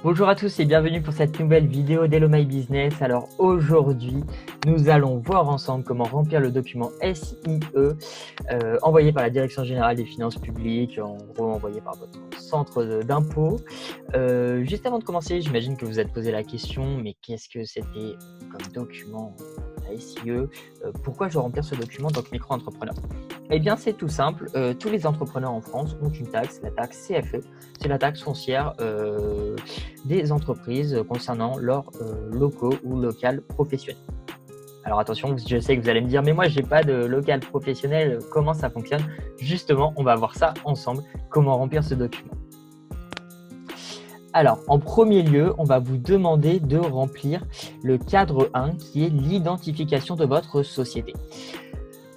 Bonjour à tous et bienvenue pour cette nouvelle vidéo d'Hello My Business. Alors aujourd'hui, nous allons voir ensemble comment remplir le document SIE envoyé par la Direction Générale des Finances Publiques, en gros envoyé par votre centre d'impôt. Juste avant de commencer, j'imagine que vous êtes posé la question, mais qu'est-ce que c'était comme document la SIE? Pourquoi je dois remplir ce document en tant que micro-entrepreneur? Eh bien, c'est tout simple. Tous les entrepreneurs en France ont une taxe, la taxe CFE. C'est la taxe foncière des entreprises concernant leurs locaux ou locales professionnels. Alors attention, je sais que vous allez me dire, mais moi, je n'ai pas de local professionnel. Comment ça fonctionne? Justement, on va voir ça ensemble, comment remplir ce document. Alors, en premier lieu, on va vous demander de remplir le cadre 1 qui est l'identification de votre société.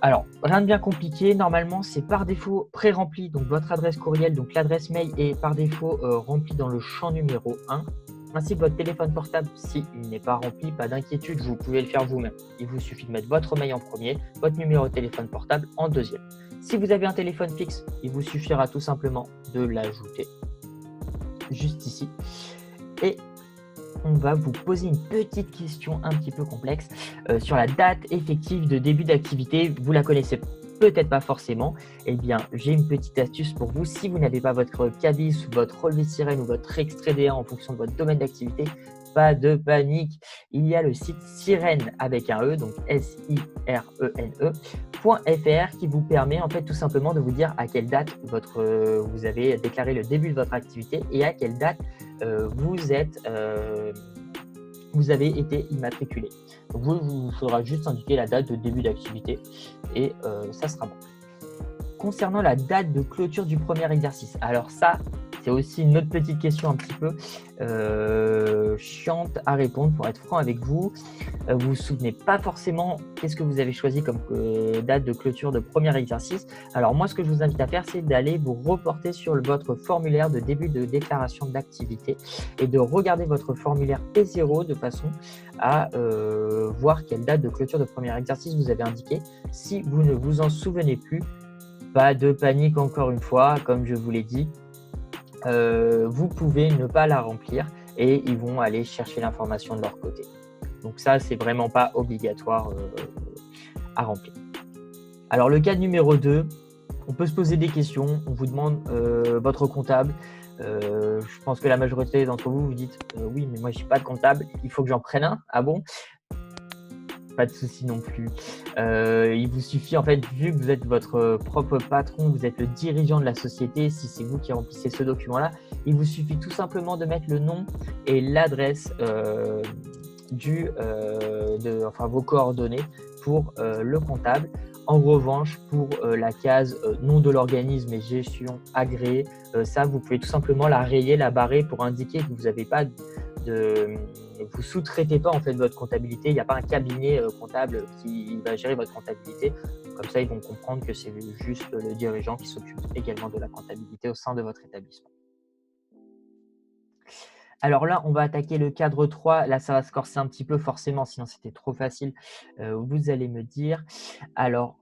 Alors, rien de bien compliqué, normalement c'est par défaut pré-rempli, donc votre adresse courriel, donc l'adresse mail est par défaut remplie dans le champ numéro 1, ainsi que votre téléphone portable. S'il n'est pas rempli, pas d'inquiétude, vous pouvez le faire vous-même. Il vous suffit de mettre votre mail en premier, votre numéro de téléphone portable en deuxième. Si vous avez un téléphone fixe, il vous suffira tout simplement de l'ajouter juste ici. Et on va vous poser une petite question un petit peu complexe sur la date effective de début d'activité. Vous la connaissez peut-être pas forcément. Eh bien, j'ai une petite astuce pour vous. Si vous n'avez pas votre cabis ou votre relevé de sirène ou votre extrait D1 en fonction de votre domaine d'activité, pas de panique. Il y a le site Sirene avec un E, donc SIRENE.fr qui vous permet en fait tout simplement de vous dire à quelle date vous avez déclaré le début de votre activité et à quelle date vous avez été immatriculé. Donc vous faudra juste indiquer la date de début d'activité et ça sera bon. Concernant la date de clôture du premier exercice, alors ça, c'est aussi une autre petite question un petit peu chiante à répondre pour être franc avec vous. Vous vous souvenez pas forcément qu'est-ce que vous avez choisi comme date de clôture de premier exercice. Alors moi, ce que je vous invite à faire, c'est d'aller vous reporter sur votre formulaire de début de déclaration d'activité et de regarder votre formulaire P0 de façon à voir quelle date de clôture de premier exercice vous avez indiqué. Si vous ne vous en souvenez plus, pas de panique encore une fois, comme je vous l'ai dit. Vous pouvez ne pas la remplir et ils vont aller chercher l'information de leur côté. Donc ça, c'est vraiment pas obligatoire à remplir. Alors le cas numéro 2, on peut se poser des questions. On vous demande votre comptable. Je pense que la majorité d'entre vous dites oui, mais moi j'ai pas de comptable, il faut que j'en prenne un. Ah bon? Pas de souci non plus. Il vous suffit en fait, vu que vous êtes votre propre patron, vous êtes le dirigeant de la société, si c'est vous qui remplissez ce document-là, il vous suffit tout simplement de mettre le nom et l'adresse vos coordonnées pour le comptable. En revanche, pour la case nom de l'organisme et gestion agréée, ça, vous pouvez tout simplement la rayer, la barrer pour indiquer que vous n'avez pas vous sous-traitez pas en fait votre comptabilité. Il n'y a pas un cabinet comptable qui va gérer votre comptabilité. Comme ça, ils vont comprendre que c'est juste le dirigeant qui s'occupe également de la comptabilité au sein de votre établissement. Alors là, on va attaquer le cadre 3. Là, ça va se corser un petit peu forcément, sinon c'était trop facile. Vous allez me dire. Alors,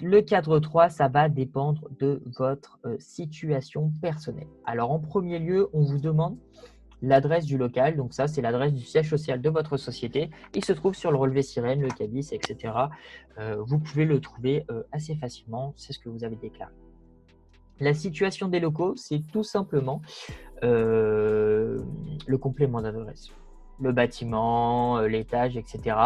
le cadre 3, ça va dépendre de votre situation personnelle. Alors, en premier lieu, on vous demande l'adresse du local. Donc ça, c'est l'adresse du siège social de votre société. Il se trouve sur le relevé sirène, le cabis, etc. Vous pouvez le trouver assez facilement. C'est ce que vous avez déclaré. La situation des locaux, c'est tout simplement le complément d'adresse. Le bâtiment, l'étage, etc.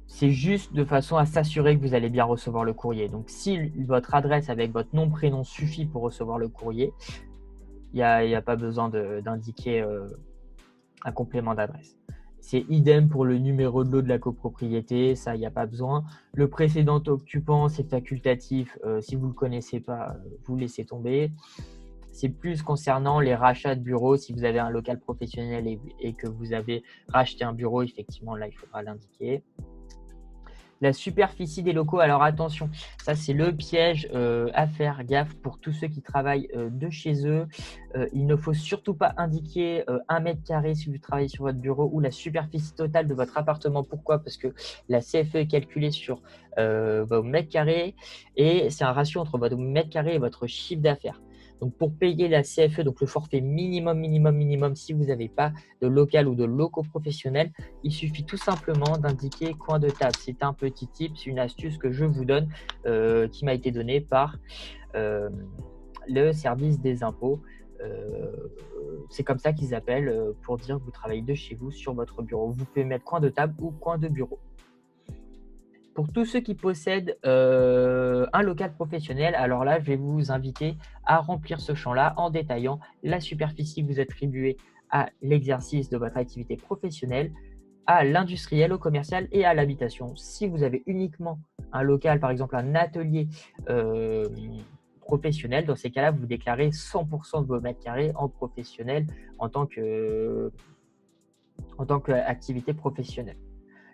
C'est juste de façon à s'assurer que vous allez bien recevoir le courrier. Donc, si votre adresse avec votre nom, prénom suffit pour recevoir le courrier, il n'y a pas besoin d'indiquer un complément d'adresse. C'est idem pour le numéro de lot de la copropriété, ça, il n'y a pas besoin. Le précédent occupant, c'est facultatif. Si vous ne le connaissez pas, vous laissez tomber. C'est plus concernant les rachats de bureaux. Si vous avez un local professionnel et que vous avez racheté un bureau, effectivement, là, il faudra l'indiquer. La superficie des locaux, alors attention, ça c'est le piège à faire gaffe pour tous ceux qui travaillent de chez eux. Il ne faut surtout pas indiquer 1 mètre carré si vous travaillez sur votre bureau ou la superficie totale de votre appartement. Pourquoi? Parce que la CFE est calculée sur vos mètres carrés et c'est un ratio entre votre mètre carré et votre chiffre d'affaires. Donc, pour payer la CFE, donc le forfait minimum, si vous n'avez pas de local ou de locaux professionnels, il suffit tout simplement d'indiquer coin de table. C'est un petit tip, c'est une astuce que je vous donne qui m'a été donnée par le service des impôts. C'est comme ça qu'ils appellent pour dire que vous travaillez de chez vous sur votre bureau. Vous pouvez mettre coin de table ou coin de bureau. Pour tous ceux qui possèdent un local professionnel, alors là, je vais vous inviter à remplir ce champ-là en détaillant la superficie que vous attribuez à l'exercice de votre activité professionnelle, à l'industriel, au commercial et à l'habitation. Si vous avez uniquement un local, par exemple un atelier professionnel, dans ces cas-là, vous déclarez 100% de vos mètres carrés en professionnel en tant qu'activité professionnelle.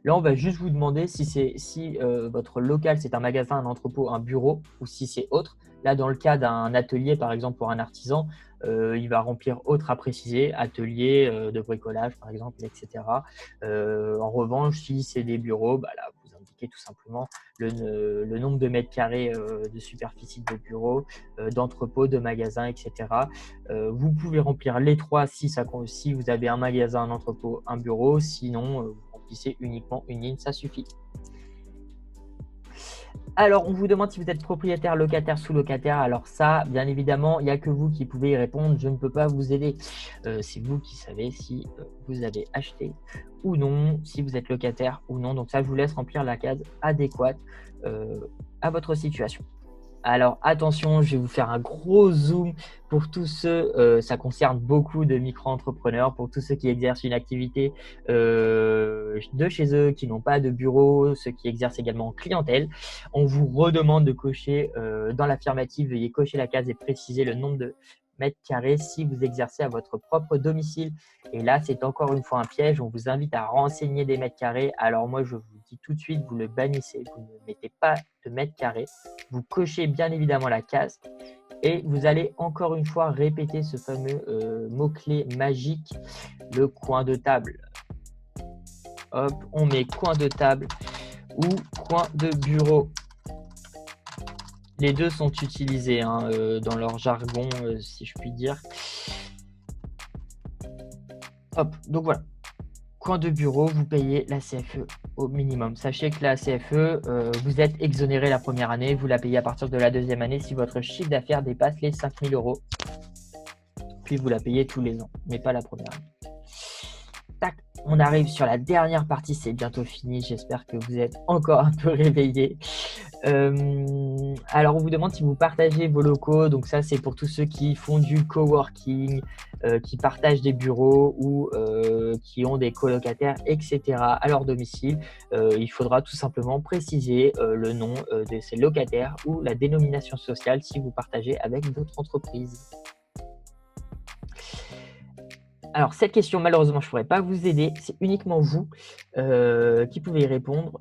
Là, on va juste vous demander si votre local, c'est un magasin, un entrepôt, un bureau ou si c'est autre. Là, dans le cas d'un atelier, par exemple, pour un artisan, il va remplir autre à préciser, atelier de bricolage, par exemple, etc. En revanche, si c'est des bureaux, bah là, vous indiquez tout simplement le nombre de mètres carrés de superficie de bureau, d'entrepôt, de magasin, etc. Vous pouvez remplir les trois si vous avez un magasin, un entrepôt, un bureau. Sinon, vous remplissez uniquement une ligne, ça suffit. Alors, on vous demande si vous êtes propriétaire, locataire, sous-locataire. Alors ça, bien évidemment, il n'y a que vous qui pouvez y répondre. Je ne peux pas vous aider. C'est vous qui savez si vous avez acheté ou non, si vous êtes locataire ou non. Donc ça, je vous laisse remplir la case adéquate à votre situation. Alors attention, je vais vous faire un gros zoom pour tous ceux, ça concerne beaucoup de micro-entrepreneurs, pour tous ceux qui exercent une activité de chez eux, qui n'ont pas de bureau, ceux qui exercent également en clientèle. On vous redemande de cocher dans l'affirmative, veuillez cocher la case et préciser le nombre de mètres carrés si vous exercez à votre propre domicile. Et là, c'est encore une fois un piège, on vous invite à renseigner des mètres carrés. Alors moi, je vous dis tout de suite, vous le bannissez, vous ne mettez pas de mètres carrés. Vous cochez bien évidemment la case et vous allez encore une fois répéter ce fameux mot-clé magique, le coin de table. Hop, on met coin de table ou coin de bureau. Les deux sont utilisés dans leur jargon, si je puis dire. Hop, donc voilà. Coin de bureau, vous payez la CFE au minimum. Sachez que la CFE, vous êtes exonéré la première année, vous la payez à partir de la deuxième année si votre chiffre d'affaires dépasse les 5 000 €. Puis vous la payez tous les ans, mais pas la première année. Tac, on arrive sur la dernière partie, c'est bientôt fini. J'espère que vous êtes encore un peu réveillés. Alors, on vous demande si vous partagez vos locaux. Donc ça, c'est pour tous ceux qui font du coworking, qui partagent des bureaux ou qui ont des colocataires, etc. à leur domicile. Il faudra tout simplement préciser le nom de ces locataires ou la dénomination sociale si vous partagez avec d'autres entreprises. Alors, cette question, malheureusement, je ne pourrais pas vous aider. C'est uniquement vous qui pouvez y répondre.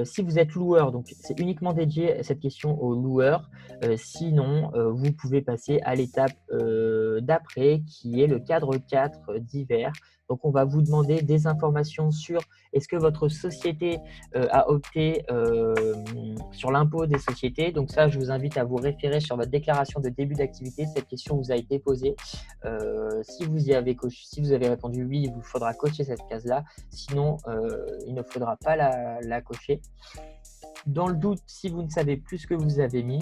Si vous êtes loueur, donc c'est uniquement dédié cette question aux loueurs. Sinon, vous pouvez passer à l'étape d'après, qui est le cadre 4 d'hiver. Donc, on va vous demander des informations sur est-ce que votre société a opté sur l'impôt des sociétés. Donc ça, je vous invite à vous référer sur votre déclaration de début d'activité. Cette question vous a été posée. Si vous avez répondu oui, il vous faudra cocher cette case-là. Sinon, il ne faudra pas la cocher. Dans le doute, si vous ne savez plus ce que vous avez mis,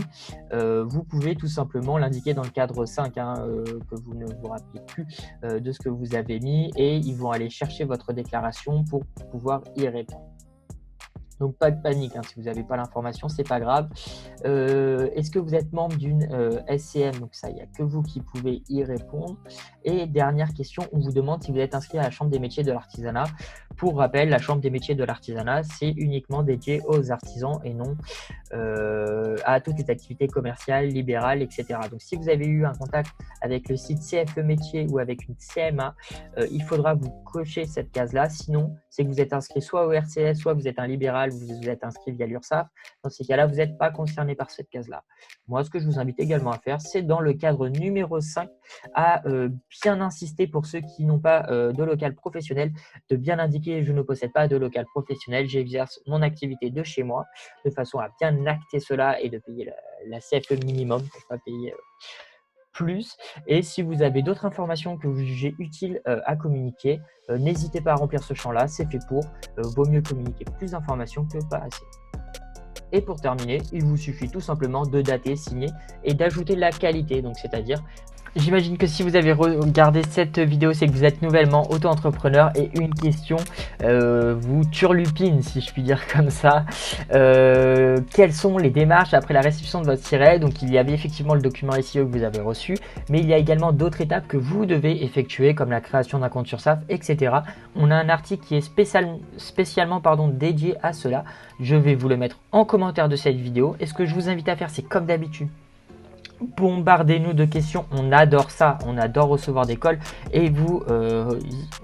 vous pouvez tout simplement l'indiquer dans le cadre 5, que vous ne vous rappelez plus de ce que vous avez mis et ils vont aller chercher votre déclaration pour pouvoir y répondre. Donc, pas de panique, si vous n'avez pas l'information, ce n'est pas grave. Est-ce que vous êtes membre d'une SCM? Donc ça, il n'y a que vous qui pouvez y répondre. Et dernière question, on vous demande si vous êtes inscrit à la Chambre des métiers de l'artisanat. Pour rappel, la Chambre des métiers de l'artisanat, c'est uniquement dédié aux artisans et non à toutes les activités commerciales, libérales, etc. Donc, si vous avez eu un contact avec le site CFE Métiers ou avec une CMA, il faudra vous cocher cette case-là. Sinon, c'est que vous êtes inscrit soit au RCS, soit vous êtes un libéral, vous êtes inscrit via l'URSSAF. Dans ces cas-là, vous n'êtes pas concerné par cette case-là. Moi, ce que je vous invite également à faire, c'est dans le cadre numéro 5, à bien insister pour ceux qui n'ont pas de local professionnel, de bien indiquer « je ne possède pas de local professionnel, j'exerce mon activité de chez moi », de façon à bien acter cela et de payer la CFE minimum pour ne pas payer plus. Et si vous avez d'autres informations que vous jugez utiles à communiquer, n'hésitez pas à remplir ce champ-là, c'est fait pour. Vaut mieux communiquer plus d'informations que pas assez. Et pour terminer, il vous suffit tout simplement de dater, signer et d'ajouter la qualité, donc c'est-à-dire. J'imagine que si vous avez regardé cette vidéo, c'est que vous êtes nouvellement auto-entrepreneur et une question vous turlupine, si je puis dire comme ça. Quelles sont les démarches après la réception de votre siret? Donc il y avait effectivement le document SEO que vous avez reçu, mais il y a également d'autres étapes que vous devez effectuer comme la création d'un compte sur SAF, etc. On a un article qui est spécialement dédié à cela. Je vais vous le mettre en commentaire de cette vidéo. Et ce que je vous invite à faire, c'est comme d'habitude, bombardez-nous de questions, on adore ça, on adore recevoir des calls et vous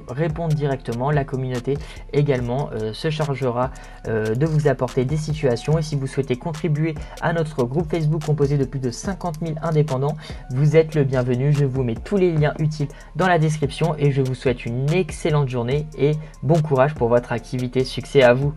répondre directement. La communauté également se chargera de vous apporter des situations, et si vous souhaitez contribuer à notre groupe Facebook composé de plus de 50 000 indépendants, vous êtes le bienvenu. Je vous mets tous les liens utiles dans la description et je vous souhaite une excellente journée et bon courage pour votre activité. Succès à vous!